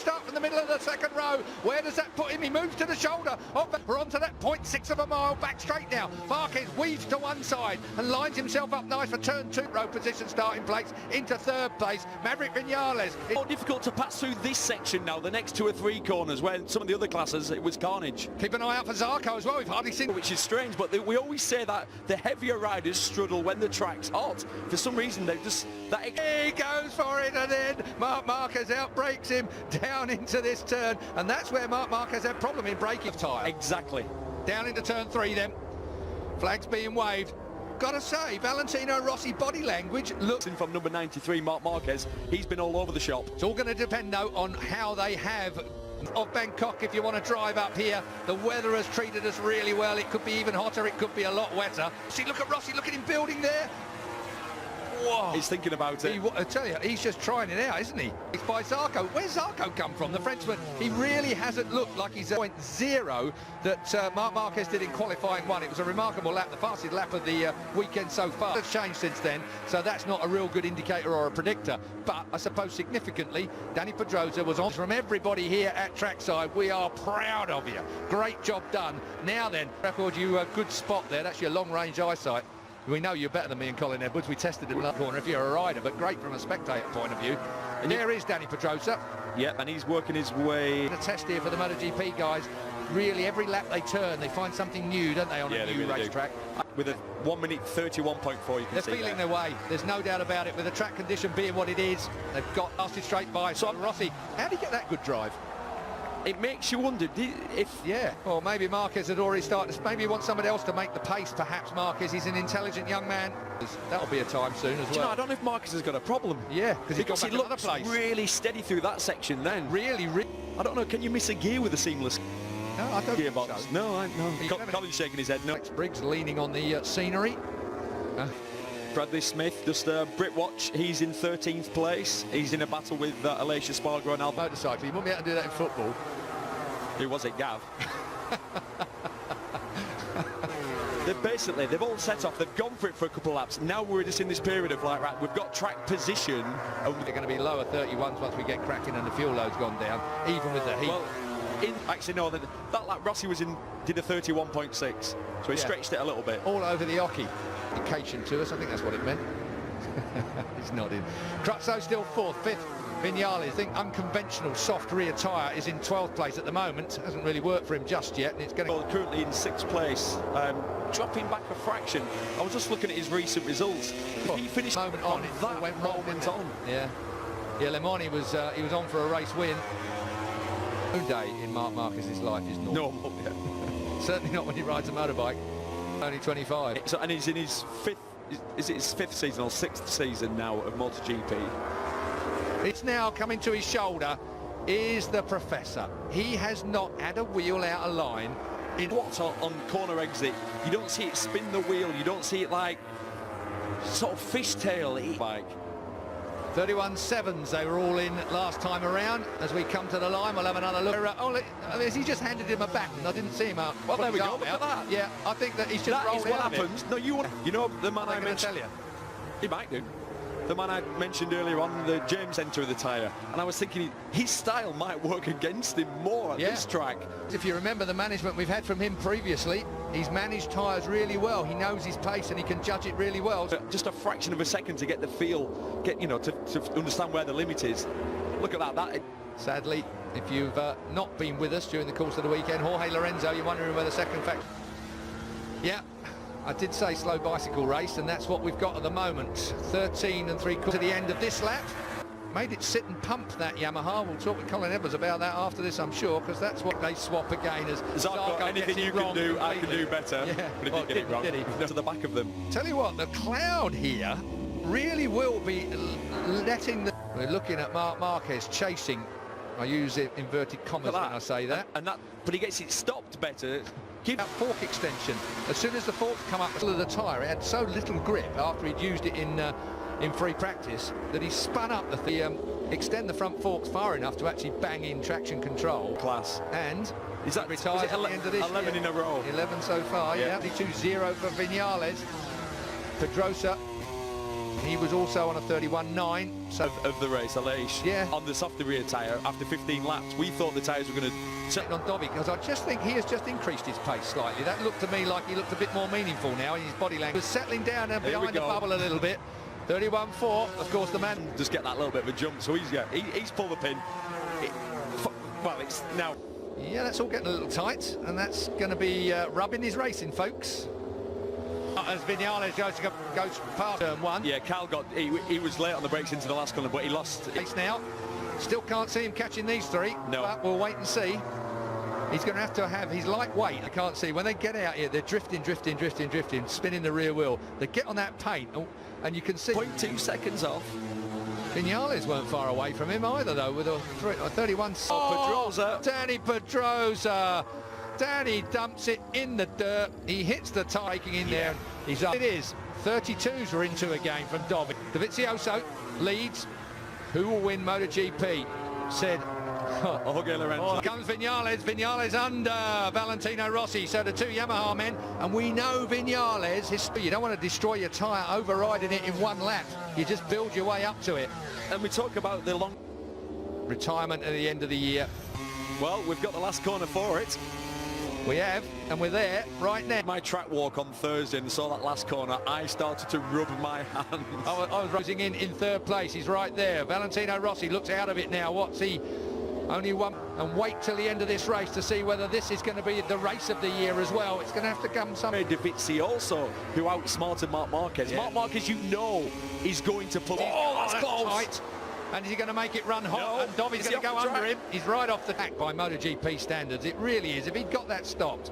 start from the middle of the second row. Where does that put him? He moves to the shoulder. We're onto that 0.6 of a mile. Back straight now. Marquez weaves to one side and lines himself up nice for turn 2. Row position starting place into third place. Maverick Vinales. It's more difficult to pass through this section now, the next 2 or 3 corners, where some of the other classes it was carnage. Keep an eye out for Zarco as well. We've hardly seen, which is strange, but we always say that the heavier riders struggle when the track's hot. For some reason, they just he goes for it, and then Marc Marquez outbrakes him down into this turn, and that's where Marc Marquez had problem in braking tyre. Exactly. Down into turn 3 then. Flags being waved. Gotta say, Valentino Rossi body language looks... From number 93, Marc Marquez, he's been all over the shop. It's all going to depend, though, on how they have of Bangkok. If you want to drive up here, the weather has treated us really well. It could be even hotter, it could be a lot wetter. See, look at Rossi, look at him building there. Whoa. He's thinking about it. I tell you, he's just trying it out, isn't he? It's by Zarco. Where's Zarco come from? The Frenchman, he really hasn't looked like he's 0.0 that Marc Marquez did in qualifying 1. It was a remarkable lap, the fastest lap of the weekend so far. It's changed since then, so that's not a real good indicator or a predictor. But I suppose significantly, Danny Pedrosa was on. From everybody here at trackside, we are proud of you. Great job done. Now then, record you a good spot there. That's your long-range eyesight. We know you're better than me and Colin Edwards. We tested it in that corner if you're a rider, but great from a spectator point of view. And there is Danny Pedrosa. Yeah, and he's working his way. A test here for the Motogp guys. Really, every lap they turn, they find something new, don't they, on a new racetrack? With a 1 minute 31.4, you can They're see feeling their way. There's no doubt about it. With the track condition being what it is, they've got lasted straight by. So Rossi, how did he get that good drive? It makes you wonder if... Yeah, or maybe Marquez had already started. Maybe he wants somebody else to make the pace, perhaps Marquez. He's an intelligent young man. That'll be a time soon as well. You know, I don't know if Marquez has got a problem. Yeah, because he looks really steady through that section then. Really. I don't know, can you miss a gear with a seamless no, I don't gearbox? Think so. No. Colin's shaking his head no. Alex Briggs leaning on the scenery. Bradley Smith, just Brit watch, he's in 13th place. He's in a battle with Alicia Spargo and Al. Motorcycle, you wouldn't be able to do that in football. Who was it, Gav? They've all set off, they've gone for it for a couple of laps. Now we're just in this period of like, right, we've got track position. And they're going to be lower 31s once we get cracking and the fuel load's gone down, even with the heat. Well, actually, no, that lap Rossi was in, did a 31.6, so he stretched it a little bit. All over the hockey. Indication to us, I think that's what it meant. He's nodding. Crutzo still 4th, 5th. Vinales, I think unconventional soft rear tyre is in 12th place at the moment. Hasn't really worked for him just yet, and it's going to... Well, currently in 6th place, dropping back a fraction. I was just looking at his recent results. He finished moment on it. That went moment on. Yeah. Le Mans, he was on for a race win. No day in Marc Marquez's life is normal. Certainly not when he rides a motorbike. Only 25. So, and he's in his 5th, is it his 5th season or 6th season now of MotoGP? It's now coming to his shoulder is the Professor. He has not had a wheel out of line. What's on corner exit, you don't see it spin the wheel, you don't see it like sort of fishtail bike. 31.7s they were all in last time around. As we come to the line, we'll have another look. He just handed him a baton. I didn't see him out. Well, there we go, look at that. Yeah, I think that he's just rolled what happens. No, you know the man I mentioned. Tell you. He might do. The man I mentioned earlier on, the James Enter of the tyre, and I was thinking his style might work against him more at this track. If you remember the management we've had from him previously, he's managed tyres really well. He knows his pace and he can judge it really well. Just a fraction of a second to get the feel, to understand where the limit is. Look at that. Sadly, if you've not been with us during the course of the weekend, Jorge Lorenzo, you're wondering where the second factor. Yeah. I did say slow bicycle race, and that's what we've got at the moment. 13 3/4 to the end of this lap. Made it sit and pump, that Yamaha. We'll talk with Colin Edwards about that after this, I'm sure, because that's what they swap again. As Zarco, anything you can do, I can do better. Yeah. But if you get it wrong, to the back of them. Tell you what, the cloud here really will be letting the... We're looking at Marc Marquez chasing. I use inverted commas when I say that. But he gets it stopped better. Give that fork extension. As soon as the forks come up to the tyre, it had so little grip after he'd used it in free practice that he spun up extend the front forks far enough to actually bang in traction control. Class. And is that retired at the end of this 11 year. in a row? 11 so far, yeah. 2-0 for Vinales. Pedrosa He was also on a 31.9. So of the race, Aleix. Yeah. On the softer rear tyre after 15 laps. We thought the tyres were going to... on Dobby, because I just think he has just increased his pace slightly. That looked to me like he looked a bit more meaningful now in his body language. Was settling down and behind the bubble a little bit. 31.4, of course, the man just get that little bit of a jump. So he's pulled the pin. Well, it's now... Yeah, that's all getting a little tight, and that's going to be rubbing his racing, folks. As Vinales goes past turn one. Yeah, Cal he was late on the brakes into the last corner, but he lost. Pace now. Still can't see him catching these three. No. But we'll wait and see. He's going to have his lightweight. I can't see. When they get out here, they're drifting, spinning the rear wheel. They get on that paint, and you can see... 0.2 seconds off. Vinales weren't far away from him either, though, with a 31... Pedrosa. Danny Pedrosa. Danny dumps it in the dirt. He hits the tire, taking in there. He's up. It is. 32s are into a game from Dobby. Dovizioso leads. Who will win MotoGP? Said... Jorge Lorenzo. Comes Vinales. Vinales under Valentino Rossi. So the two Yamaha men. And we know Vinales, you don't want to destroy your tyre overriding it in one lap. You just build your way up to it. And we talk about the long... retirement at the end of the year. Well, we've got the last corner for it. We have, and we're there right now. My track walk on Thursday and saw that last corner, I started to rub my hands. I was racing in third place. He's right there. Valentino Rossi looks out of it now. What's he? Only one. And wait till the end of this race to see whether this is going to be the race of the year as well. It's going to have to come some... Dovizioso, who outsmarted Marc Marquez. Yeah. Marc Marquez, you know, is going to pull... Oh, that's close. Tight. And is he going to make it run hot? No. And Dobby's going to go under him. He's right off the track by MotoGP standards. It really is. If he'd got that stopped,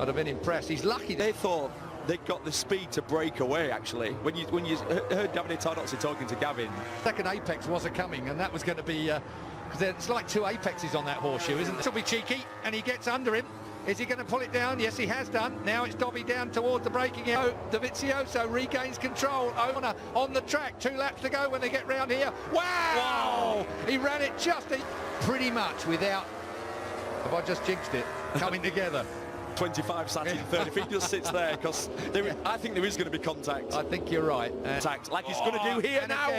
I'd have been impressed. He's lucky. They thought they got the speed to break away, actually. When you heard Davide Tardozzi talking to Gavin. Second apex wasn't coming, and that was going to be... because it's like two apexes on that horseshoe, isn't it? This will be cheeky, and he gets under him. Is he going to pull it down? Yes, he has done. Now it's Dobby down towards the braking area. Dovizioso regains control on the track. 2 laps to go when they get round here. Wow! He ran it pretty much without, have I just jinxed it, coming together. 25 sat in third. If he just sits there, because I think there is going to be contact. I think you're right. Contact, like he's going to do here now.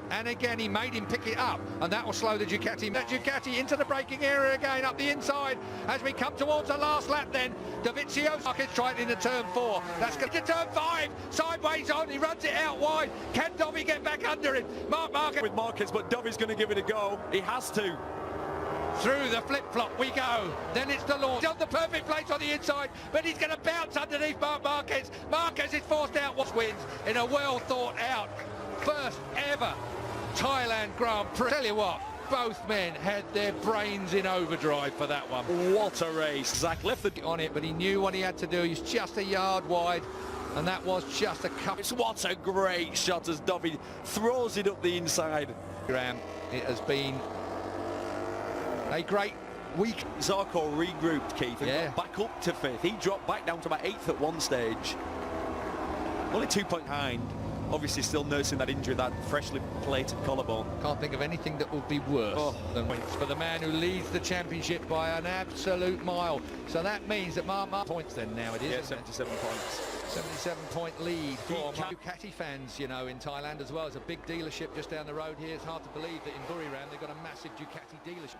And again, he made him pick it up, and that will slow the Ducati. That Ducati into the braking area again, up the inside, as we come towards the last lap then. Dovizioso is trying into turn 4. That's going to turn 5, sideways on, he runs it out wide. Can Dobby get back under him? Marc Marquez. With Marquez, but Dobby's going to give it a go. He has to. Through the flip-flop we go. Then it's the launch. On the perfect place on the inside, but he's going to bounce underneath Marc Marquez. Marquez is forced out, wins in a well-thought-out, first ever Thailand Grand Prix. Tell you what, both men had their brains in overdrive for that one. What a race. Zach left on it, but he knew what he had to do. He's just a yard wide, and that was just a couple. What a great shot as Dobby throws it up the inside. It has been a great week. Zarco regrouped, Keith, and got back up to 5th. He dropped back down to about 8th at one stage. Only 2 points behind. Obviously still nursing that injury, that freshly plated collarbone. Can't think of anything that would be worse than points for the man who leads the championship by an absolute mile. So that means that Marc points then now it is. Yeah, 77 points. 77-point lead for Ducati fans, you know, in Thailand as well. It's a big dealership just down the road here. It's hard to believe that in Buriram they've got a massive Ducati dealership.